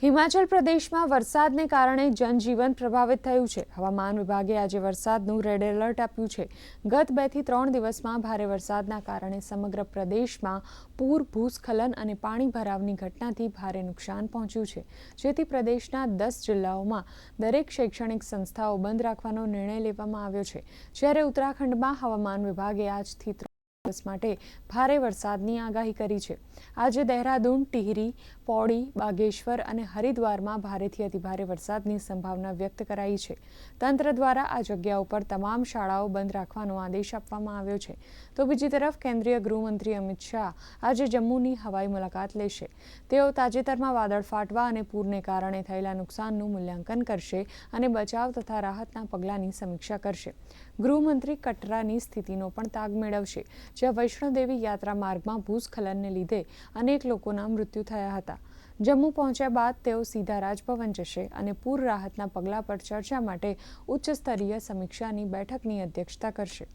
હિમાચલ પ્રદેશમાં વરસાદને કારણે જનજીવન પ્રભાવિત થયું છે। હવામાન વિભાગે આજે વરસાદનું રેડ એલર્ટ આપ્યું છે। ગત 2 થી 3 દિવસમાં ભારે વરસાદના કારણે સમગ્ર પ્રદેશમાં પૂર, ભૂસ્ખલન અને પાણી ભરાવની ઘટનાથી ભારે નુકસાન પહોંચ્યું છે, જેથી પ્રદેશના 10 જિલ્લાઓમાં દરેક શૈક્ષણિક સંસ્થાઓ બંધ રાખવાનો નિર્ણય લેવામાં આવ્યો છે। જ્યારે ઉત્તરાખંડમાં હવામાન વિભાગે આજથી 3 દિવસ માટે ભારે વરસાદની આગાહી કરી છે। આજે દહેરાદૂન, ટિહરી, પૌડી, બાગેશ્વર અને હરિદ્વારમાં ભારેથી અતિભારે વરસાદની સંભાવના વ્યક્ત કરાઈ છે। તંત્ર દ્વારા આ જગ્યાઓ પર તમામ શાળાઓ બંધ રાખવાનો આદેશ આપવામાં આવ્યો છે। તો બીજી તરફ કેન્દ્રીય ગૃહમંત્રી અમિત શાહ આજે જમ્મુની હવાઈ મુલાકાત લેશે। તેઓ તાજેતરમાં વાદળ ફાટવા અને પૂરને કારણે થયેલા નુકસાનનું મૂલ્યાંકન કરશે અને બચાવ તથા રાહતના પગલાંની સમીક્ષા કરશે। ગૃહમંત્રી કટરાની સ્થિતિનો પણ તાગ મેળવશે, જ્યાં વૈષ્ણોદેવી યાત્રા માર્ગમાં ભૂસ્ખલનને લીધે અનેક લોકોના મૃત્યુ થયા હતા। જમ્મુ પહોંચ્યા બાદ તેઓ સીધા રાજભવન જશે અને પૂર રાહતના પગલાં પર ચર્ચા માટે ઉચ્ચ સ્તરીય સમીક્ષાની બેઠકની અધ્યક્ષતા કરશે।